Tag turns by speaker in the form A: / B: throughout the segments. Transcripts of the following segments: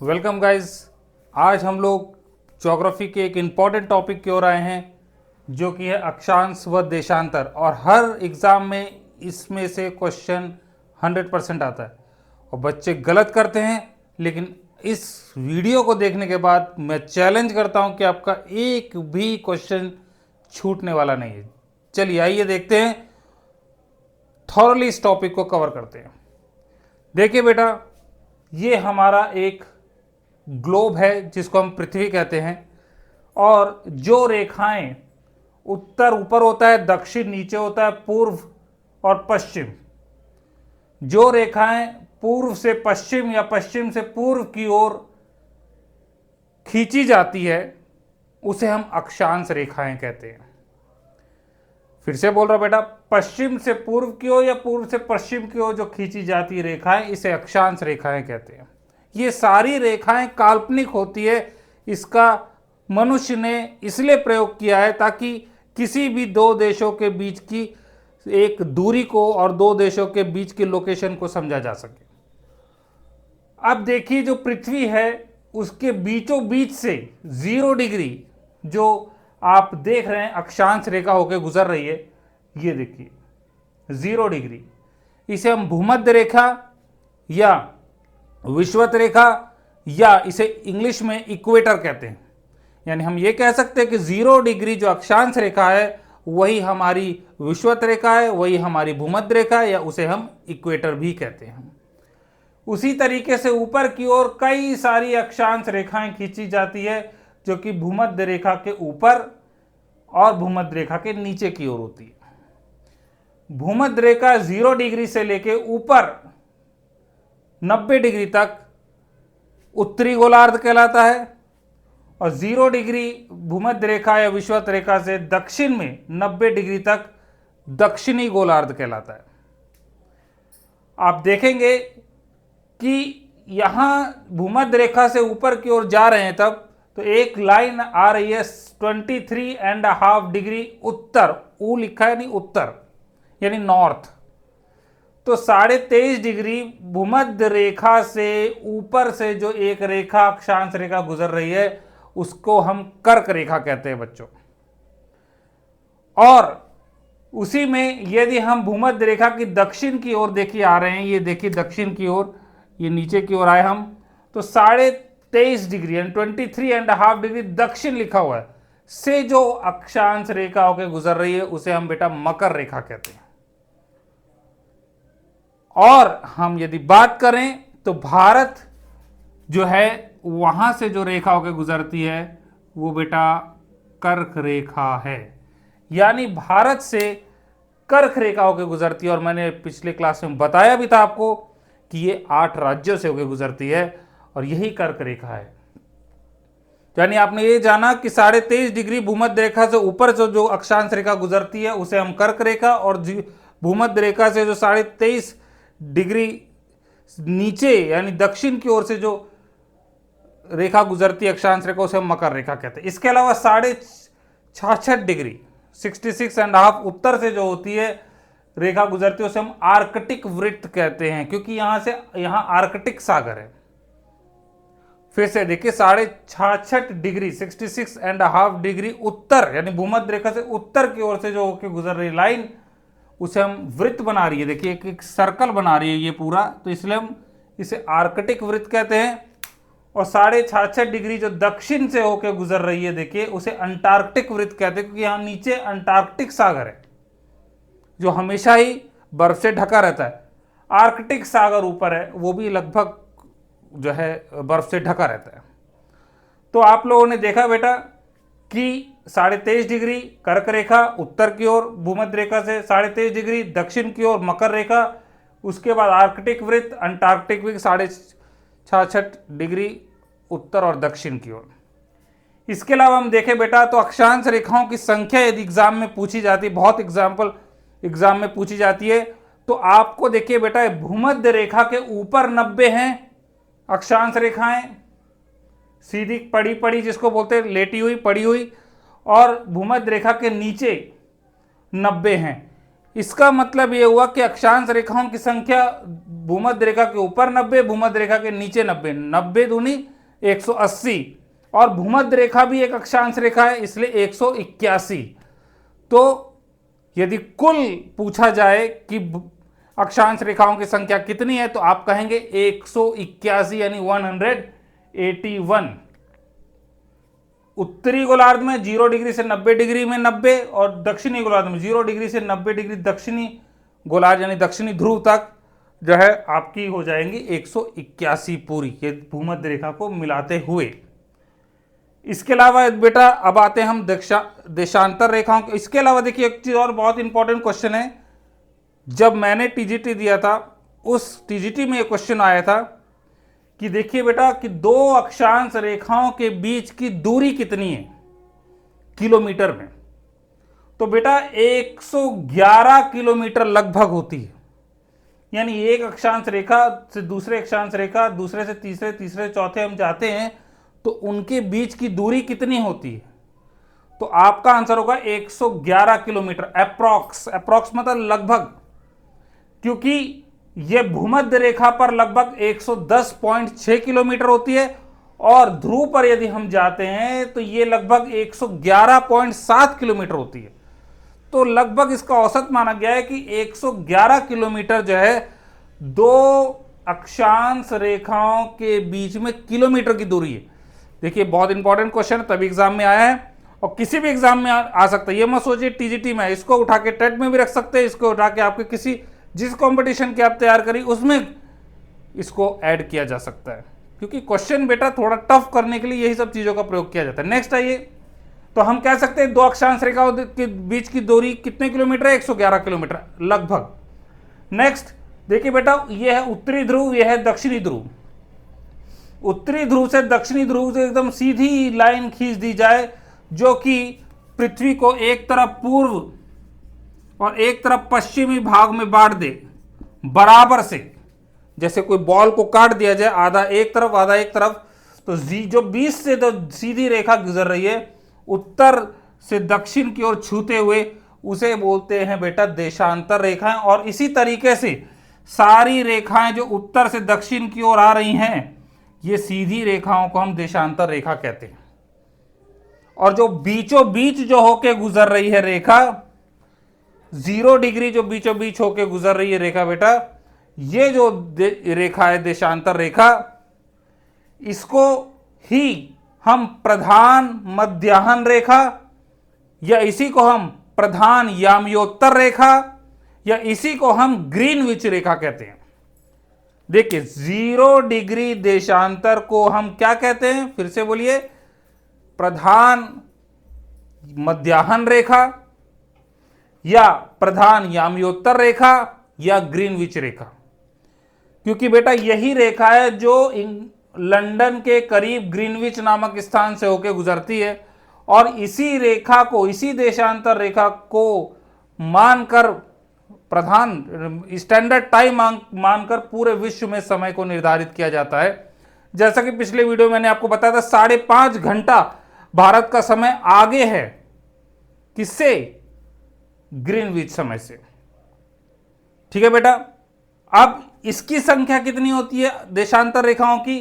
A: Welcome guys. आज हम लोग ज्योग्राफी के एक इम्पॉर्टेंट टॉपिक की ओर आए हैं जो कि है अक्षांश व देशांतर। और हर एग्ज़ाम में इसमें से क्वेश्चन 100% आता है और बच्चे गलत करते हैं, लेकिन इस वीडियो को देखने के बाद मैं चैलेंज करता हूं कि आपका एक भी क्वेश्चन छूटने वाला नहीं है। चलिए आइए देखते हैं, थॉरली इस टॉपिक को कवर करते हैं। देखिए बेटा, ये हमारा एक ग्लोब है जिसको हम पृथ्वी कहते हैं, और जो रेखाएं उत्तर ऊपर होता है, दक्षिण नीचे होता है, पूर्व और पश्चिम, जो रेखाएं पूर्व से पश्चिम या पश्चिम से पूर्व की ओर खींची जाती है उसे हम अक्षांश रेखाएं कहते हैं। फिर से बोल रहा बेटा, पश्चिम से पूर्व की ओर या पूर्व से पश्चिम की ओर जो खींची जाती रेखाएं इसे अक्षांश रेखाएं कहते हैं। ये सारी रेखाएं काल्पनिक होती है। इसका मनुष्य ने इसलिए प्रयोग किया है ताकि किसी भी दो देशों के बीच की एक दूरी को और दो देशों के बीच की लोकेशन को समझा जा सके। अब देखिए, जो पृथ्वी है उसके बीचों बीच से 0 डिग्री जो आप देख रहे हैं अक्षांश रेखा होकर गुजर रही है, ये देखिए 0 डिग्री, इसे हम भूमध्य रेखा या विषुवत रेखा या इसे इंग्लिश में इक्वेटर कहते हैं। यानी हम ये कह सकते हैं कि 0 डिग्री जो अक्षांश रेखा है वही हमारी विषुवत रेखा है, वही हमारी भूमध्य रेखा है, या उसे हम इक्वेटर भी कहते हैं। उसी तरीके से ऊपर की ओर कई सारी अक्षांश रेखाएं खींची जाती है जो कि भूमध्य रेखा के ऊपर और भूमध्य रेखा के नीचे की ओर होती है। भूमध्य रेखा 0 डिग्री से लेके ऊपर 90 डिग्री तक उत्तरी गोलार्ध कहलाता है, और 0 डिग्री भूमध्य रेखा या विषुवत रेखा से दक्षिण में 90 डिग्री तक दक्षिणी गोलार्ध कहलाता है। आप देखेंगे कि यहां भूमध्य रेखा से ऊपर की ओर जा रहे हैं तब तो एक लाइन आ रही है 23.5 डिग्री उत्तर, ऊ लिखा है नहीं, उत्तर यानी नॉर्थ। तो 23.5 डिग्री भूमध्य रेखा से ऊपर से जो एक रेखा अक्षांश रेखा गुजर रही है उसको हम कर्क रेखा कहते हैं बच्चों। और उसी में यदि हम भूमध्य रेखा की दक्षिण की ओर देखिए आ रहे हैं, ये देखिए दक्षिण की ओर, ये नीचे की ओर आए हम, तो 23.5 डिग्री यानी 23.5 डिग्री दक्षिण लिखा हुआ है से जो अक्षांश रेखा होकर गुजर रही है उसे हम बेटा मकर रेखा कहते हैं। और हम यदि बात करें तो भारत जो है वहां से जो रेखा होकर गुजरती है वो बेटा कर्क रेखा है। यानी भारत से कर्क रेखा होकर गुजरती है, और मैंने पिछले क्लास में बताया भी था आपको कि ये 8 राज्यों से होकर गुजरती है और यही कर्क रेखा है। यानी आपने ये जाना कि 23.5 डिग्री भूमध्य रेखा से ऊपर से जो अक्षांश रेखा गुजरती है उसे हम कर्क रेखा, और भूमध्य रेखा से जो 23.5 डिग्री नीचे यानी दक्षिण की ओर से जो रेखा गुजरती है अक्षांश रेखा उसे हम मकर रेखा कहते हैं। इसके अलावा 66.5 डिग्री 66.5 उत्तर से जो होती है रेखा गुजरती है उसे हम आर्कटिक वृत्त कहते हैं, क्योंकि यहां से यहां आर्कटिक सागर है। फिर से देखिए 66.5 डिग्री 66.5 डिग्री उत्तर यानी भूमध्य रेखा से उत्तर की ओर से जो होकर गुजर रही लाइन उसे हम वृत्त बना रही है। देखिए एक सर्कल बना रही है ये पूरा, तो इसलिए हम इसे आर्कटिक वृत्त कहते हैं। और 66.5 डिग्री जो दक्षिण से होकर गुजर रही है देखिए उसे अंटार्कटिक वृत्त कहते हैं, क्योंकि यहाँ नीचे अंटार्कटिक सागर है जो हमेशा ही बर्फ से ढका रहता है। आर्कटिक सागर ऊपर है, वो भी लगभग जो है बर्फ से ढका रहता है। तो आप लोगों ने देखा बेटा कि 23.5 डिग्री कर्क रेखा उत्तर की ओर भूमध्य रेखा से 23.5 डिग्री दक्षिण की ओर मकर रेखा, उसके बाद आर्कटिक वृत्त अंटार्कटिक वृत्त 66.5 डिग्री उत्तर और दक्षिण की ओर। इसके अलावा हम देखें बेटा तो अक्षांश रेखाओं की संख्या यदि एग्जाम में पूछी जाती है, बहुत एग्जाम में पूछी जाती है, तो आपको देखिए बेटा भूमध्य रेखा के ऊपर 90 हैं अक्षांश रेखाएं, सीधी पड़ी जिसको बोलते हैं लेटी हुई पड़ी हुई, और भूमध्य रेखा के नीचे 90 हैं। इसका मतलब यह हुआ कि अक्षांश रेखाओं की संख्या भूमध्य रेखा के ऊपर 90, भूमध्य रेखा के नीचे 90, 90 दूनी 180, और भूमध्य रेखा भी एक अक्षांश रेखा है इसलिए 181। तो यदि कुल पूछा जाए कि अक्षांश रेखाओं की संख्या कितनी है तो आप कहेंगे 181 यानी 181। उत्तरी गोलार्ध में 0 डिग्री से 90 डिग्री में 90, और दक्षिणी गोलार्ध में 0 डिग्री से 90 डिग्री दक्षिणी गोलार्ध यानी दक्षिणी ध्रुव तक जो है आपकी हो जाएंगी 181 पूरी, ये भूमध्य रेखा को मिलाते हुए। इसके अलावा बेटा अब आते हैं हम देशांतर रेखाओं के। इसके अलावा देखिए एक चीज और बहुत इंपॉर्टेंट क्वेश्चन है, जब मैंने टीजीटी दिया था उस टीजीटी में ये क्वेश्चन आया था कि देखिए बेटा कि दो अक्षांश रेखाओं के बीच की दूरी कितनी है किलोमीटर में। तो बेटा 111 किलोमीटर लगभग होती है, यानी एक अक्षांश रेखा से दूसरे अक्षांश रेखा, दूसरे से तीसरे, तीसरे चौथे हम जाते हैं तो उनके बीच की दूरी कितनी होती है। तो आपका आंसर होगा 111 किलोमीटर अप्रॉक्स मतलब लगभग, क्योंकि यह भूमध्य रेखा पर लगभग 110.6 किलोमीटर होती है, और ध्रुव पर यदि हम जाते हैं तो यह लगभग 111.7 किलोमीटर होती है। तो लगभग इसका औसत माना गया है कि 111 किलोमीटर जो है दो अक्षांश रेखाओं के बीच में किलोमीटर की दूरी है। देखिए बहुत इंपॉर्टेंट क्वेश्चन है, तभी एग्जाम में आया है और किसी भी एग्जाम में आ सकता है। ये मत सोचिए टीजीटी में, इसको उठा के टेट में भी रख सकते हैं, इसको उठा के आपके किसी जिस कंपटीशन की आप तैयार करी उसमें इसको ऐड किया जा सकता है, क्योंकि क्वेश्चन बेटा थोड़ा टफ करने के लिए यही सब चीजों का प्रयोग किया जाता है। नेक्स्ट आइए, तो हम कह सकते हैं दो अक्षांश रेखाओं के बीच की दूरी कितने किलोमीटर है, 111 किलोमीटर लगभग। नेक्स्ट देखिए बेटा, यह है उत्तरी ध्रुव, यह है दक्षिणी ध्रुव। उत्तरी ध्रुव से दक्षिणी ध्रुव से एकदम सीधी लाइन खींच दी जाए जो कि पृथ्वी को एक तरफ पूर्व और एक तरफ पश्चिमी भाग में बांट दे बराबर से, जैसे कोई बॉल को काट दिया जाए, आधा एक तरफ आधा एक तरफ। तो जो 20 से तो सीधी रेखा गुजर रही है उत्तर से दक्षिण की ओर छूते हुए, उसे बोलते हैं बेटा देशांतर रेखाएं। और इसी तरीके से सारी रेखाएं जो उत्तर से दक्षिण की ओर आ रही हैं, ये सीधी रेखाओं को हम देशांतर रेखा कहते हैं। और जो बीचों बीच जो होके गुजर रही है रेखा, 0 डिग्री जो बीचों बीच होके गुजर रही है रेखा बेटा, ये जो रेखा है देशांतर रेखा, इसको ही हम प्रधान मध्याह्न रेखा, या इसी को हम प्रधान याम्योत्तर रेखा, या इसी को हम ग्रीनविच रेखा कहते हैं। देखिए 0 डिग्री देशांतर को हम क्या कहते हैं, फिर से बोलिए, प्रधान मध्याह्न रेखा, या प्रधान याम्योत्तर रेखा, या ग्रीनविच रेखा। क्योंकि बेटा यही रेखा है जो लंदन के करीब ग्रीनविच नामक स्थान से होकर गुजरती है, और इसी रेखा को, इसी देशांतर रेखा को मानकर प्रधान स्टैंडर्ड टाइम मानकर पूरे विश्व में समय को निर्धारित किया जाता है। जैसा कि पिछले वीडियो में मैंने आपको बताया था, 5.5 घंटा भारत का समय आगे है किससे, ग्रीनविच समय से। ठीक है बेटा, अब इसकी संख्या कितनी होती है देशांतर रेखाओं की,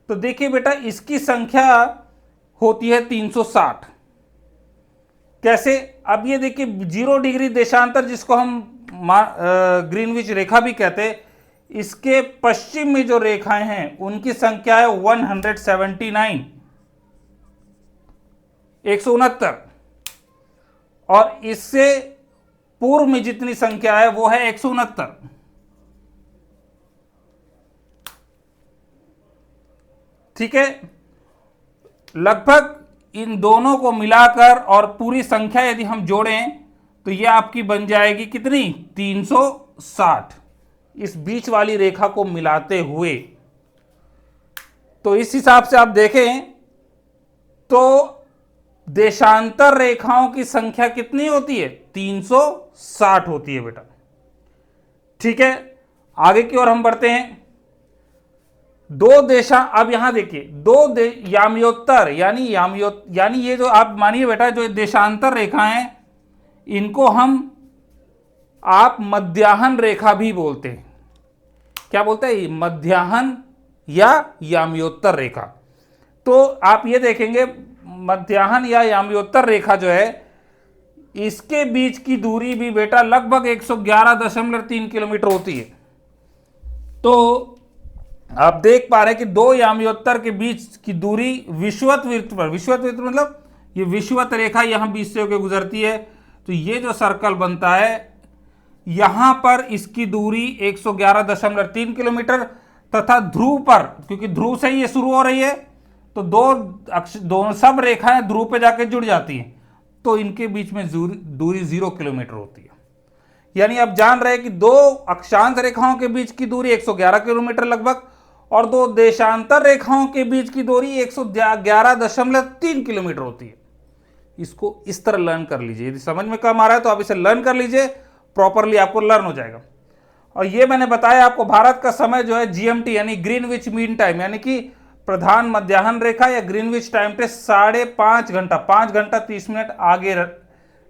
A: तो देखिए बेटा इसकी संख्या होती है 360। कैसे, अब ये देखिए 0 डिग्री देशांतर जिसको हम ग्रीनविच रेखा भी कहते हैं, इसके पश्चिम में जो रेखाएं हैं उनकी संख्या है 169, 169, और इससे पूर्व में जितनी संख्या है वो है 169। ठीक है, लगभग इन दोनों को मिलाकर और पूरी संख्या यदि हम जोड़ें तो यह आपकी बन जाएगी कितनी, 360, इस बीच वाली रेखा को मिलाते हुए। तो इस हिसाब से आप देखें तो देशांतर रेखाओं की संख्या कितनी होती है, 360 होती है बेटा। ठीक है, आगे की ओर हम बढ़ते हैं। अब यहां देखिए याम्योत्तर यानी ये जो आप मानिए बेटा जो देशांतर रेखा हैं, इनको हम आप मध्याह्न रेखा भी बोलते हैं। क्या बोलते हैं, मध्याह्न या याम्योत्तर रेखा। तो आप ये देखेंगे मध्याह्न या याम्योत्तर रेखा जो है इसके बीच की दूरी भी बेटा लगभग 111.3 किलोमीटर होती है। तो आप देख पा रहे हैं कि दो याम्योत्तर के बीच की दूरी विषुवत वृत्त पर, विषुवत वृत्त मतलब ये विषुवत रेखा यहां बीच से होकर गुजरती है, तो ये जो सर्कल बनता है यहां पर इसकी दूरी 111.3 किलोमीटर, तथा ध्रुव पर, क्योंकि ध्रुव से ही ये शुरू हो रही है तो दोनों सब रेखाएं ध्रुव पे जाके जुड़ जाती हैं, तो इनके बीच में दूरी 0 किलोमीटर होती है। यानी आप जान रहे हैं कि दो अक्षांश रेखाओं के बीच की दूरी 111 किलोमीटर लगभग, और दो देशांतर रेखाओं के बीच की दूरी 111.3 किलोमीटर होती है। इसको इस तरह लर्न कर लीजिए, यदि समझ में कम आ रहा है तो आप इसे लर्न कर लीजिए, प्रॉपरली आपको लर्न हो जाएगा। और ये मैंने बताया आपको भारत का समय जो है जीएमटी यानी ग्रीनविच मीन टाइम, यानी कि प्रधान मध्याह्न रेखा या ग्रीनविच टाइम पे 5.5 घंटा 5 घंटा 30 मिनट आगे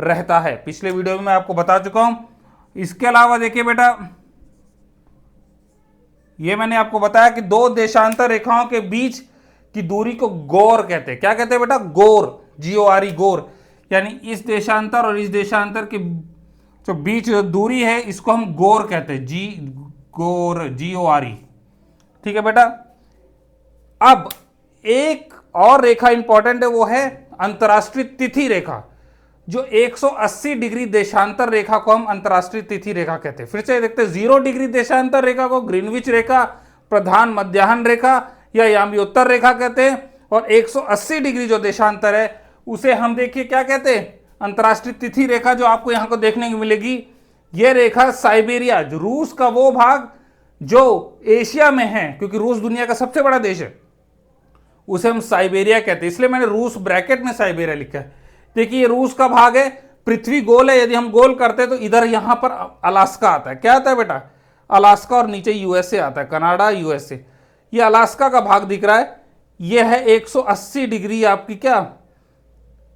A: रहता है। पिछले वीडियो में मैं आपको बता चुका हूं। इसके अलावा देखिए बेटा, ये मैंने आपको बताया कि दो देशांतर रेखाओं के बीच की दूरी को गौर कहते हैं। क्या कहते हैं बेटा? गौर, GORE, गौर। यानी इस देशांतर और इस देशांतर के जो बीच जो दूरी है इसको हम गौर कहते हैं, गौर, GORE। ठीक है बेटा। अब एक और रेखा इंपॉर्टेंट है, वो है अंतरराष्ट्रीय तिथि रेखा, जो 180 डिग्री देशांतर रेखा को हम अंतरराष्ट्रीय तिथि रेखा कहते हैं। फिर से देखते हैं, 0 डिग्री देशांतर रेखा को ग्रीनविच रेखा, प्रधान मध्याह्न रेखा या याम्योत्तर रेखा कहते हैं, और 180 डिग्री जो देशांतर है उसे हम देखिए क्या कहते हैं? अंतरराष्ट्रीय तिथि रेखा। जो आपको यहां को देखने को मिलेगी, यह रेखा साइबेरिया, जो रूस का वो भाग जो एशिया में है, क्योंकि रूस दुनिया का सबसे बड़ा देश है, उसे हम साइबेरिया कहते हैं। इसलिए मैंने रूस ब्रैकेट में साइबेरिया लिखा है। देखिए ये रूस का भाग है, पृथ्वी गोल है, यदि हम गोल करते हैं तो इधर यहां पर अलास्का आता है। क्या आता है बेटा? अलास्का, और नीचे यूएसए आता है, कनाडा, यूएसए। ये अलास्का का भाग दिख रहा है, ये है 180 डिग्री आपकी क्या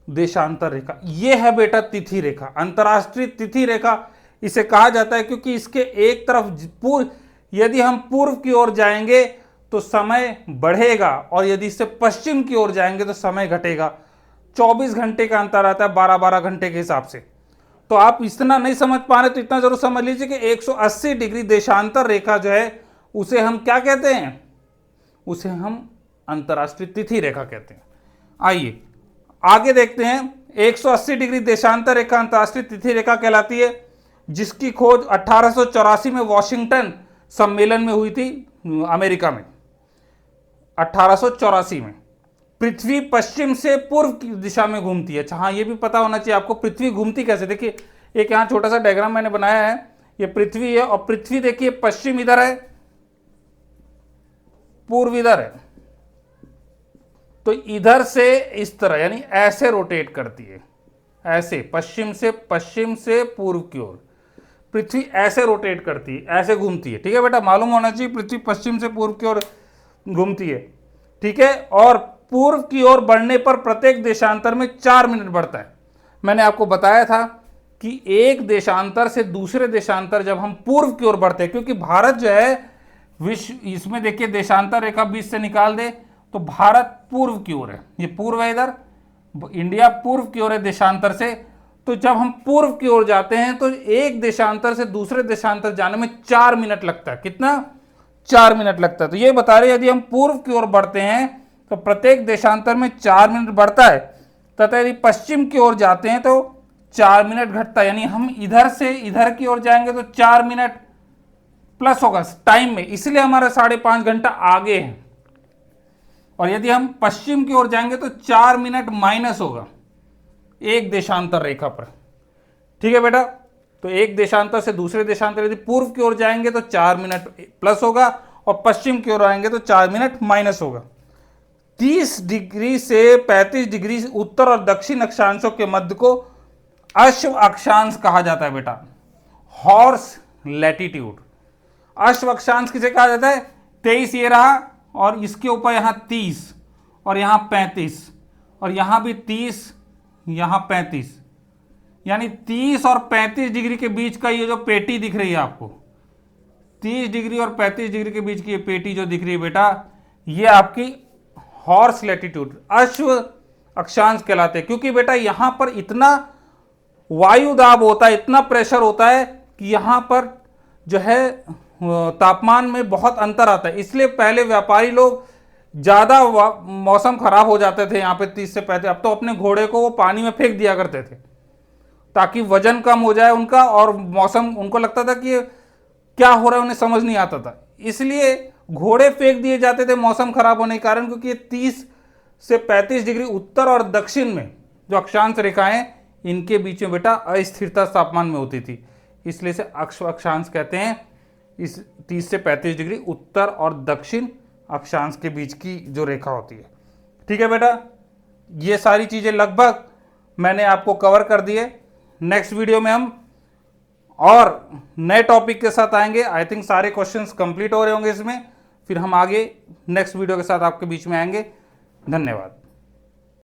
A: देशांतर रेखा। ये है बेटा तिथि रेखा, अंतरराष्ट्रीय तिथि रेखा इसे कहा जाता है, क्योंकि इसके एक तरफ यदि हम पूर्व की ओर जाएंगे तो समय बढ़ेगा, और यदि इससे पश्चिम की ओर जाएंगे तो समय घटेगा। 24 घंटे का अंतर आता है 12-12 घंटे के हिसाब से। तो आप इतना नहीं समझ पा रहे तो इतना जरूर समझ लीजिए कि 180 डिग्री देशांतर रेखा जो है उसे हम क्या कहते हैं? उसे हम अंतरराष्ट्रीय तिथि रेखा कहते हैं। आइए आगे देखते हैं। 180 डिग्री देशांतर रेखा अंतरराष्ट्रीय तिथि रेखा कहलाती है, जिसकी खोज 1884 में वॉशिंगटन सम्मेलन में हुई थी, अमेरिका में, 1884 में। पृथ्वी पश्चिम से पूर्व की दिशा में घूमती है। अच्छा हाँ, ये भी पता होना चाहिए आपको, पृथ्वी घूमती कैसे। देखिए एक यहाँ छोटा सा डायग्राम मैंने बनाया है, ये पृथ्वी है, और पृथ्वी देखिए पश्चिम इधर है, पूर्व इधर है, तो इधर से इस तरह यानी ऐसे रोटेट करती है, ऐसे पश्चिम से पूर्व की ओर पृथ्वी ऐसे रोटेट करती है, ऐसे घूमती है। ठीक है बेटा, मालूम होना चाहिए पृथ्वी पश्चिम से पूर्व की ओर घूमती है। ठीक है, और पूर्व की ओर बढ़ने पर प्रत्येक देशांतर में 4 मिनट बढ़ता है। मैंने आपको बताया था कि एक देशांतर से दूसरे देशांतर जब हम पूर्व की ओर बढ़ते हैं, क्योंकि भारत जो है विश्व, इसमें देखिए देशांतर रेखा बीच से निकाल दे तो भारत पूर्व की ओर है, ये पूर्व है, इधर इंडिया पूर्व की ओर है देशांतर से। तो जब हम पूर्व की ओर जाते हैं तो एक देशांतर से दूसरे देशांतर जाने में 4 मिनट लगता है। कितना? 4 मिनट लगता है। तो ये बता रहे यदि हम पूर्व की ओर बढ़ते हैं तो प्रत्येक देशांतर में 4 मिनट बढ़ता है, तथा यदि पश्चिम की ओर जाते हैं तो 4 मिनट घटता है। यानी हम इधर से इधर की ओर जाएंगे तो 4 मिनट प्लस होगा टाइम में, इसलिए हमारा 5.5 घंटा आगे है। और यदि हम पश्चिम की ओर जाएंगे तो 4 मिनट माइनस होगा एक देशांतर रेखा पर। ठीक है बेटा, तो एक देशांतर से दूसरे देशांतर यदि पूर्व की ओर जाएंगे तो 4 मिनट प्लस होगा, और पश्चिम की ओर आएंगे तो 4 मिनट माइनस होगा। 30 डिग्री से 35 डिग्री उत्तर और दक्षिण अक्षांशों के मध्य को अश्व अक्षांश कहा जाता है बेटा, हॉर्स लैटिट्यूड। अश्व अक्षांश किसे कहा जाता है? 23 ये रहा, और इसके ऊपर यहाँ 30 और यहाँ 35 और यहाँ भी 30, यहाँ 35, यानी 30 और 35 डिग्री के बीच का ये जो पेटी दिख रही है आपको, 30 डिग्री और 35 डिग्री के बीच की ये पेटी जो दिख रही है बेटा, ये आपकी हॉर्स लैटिट्यूड, अश्व अक्षांश कहलाते हैं, क्योंकि बेटा यहां पर इतना वायु दाब होता है, इतना प्रेशर होता है कि यहां पर जो है तापमान में बहुत अंतर आता है। इसलिए पहले व्यापारी लोग ज्यादा मौसम खराब हो जाते थे यहाँ पे 30 से 35, अब तो अपने घोड़े को वो पानी में फेंक दिया करते थे ताकि वजन कम हो जाए उनका, और मौसम उनको लगता था कि क्या हो रहा है उन्हें समझ नहीं आता था, इसलिए घोड़े फेंक दिए जाते थे मौसम खराब होने के कारण, क्योंकि ये 30 से 35 डिग्री उत्तर और दक्षिण में जो अक्षांश रेखाएं, इनके बीच में बेटा अस्थिरता तापमान में होती थी, इसलिए से अक्षांश कहते हैं इस 30 से 35 डिग्री उत्तर और दक्षिण अक्षांश के बीच की जो रेखा होती है। ठीक है बेटा, ये सारी चीजें लगभग मैंने आपको कवर कर दिए। नेक्स्ट वीडियो में हम और नए टॉपिक के साथ आएंगे। आई थिंक सारे क्वेश्चंस कंप्लीट हो रहे होंगे इसमें, फिर हम आगे नेक्स्ट वीडियो के साथ आपके बीच में आएंगे। धन्यवाद।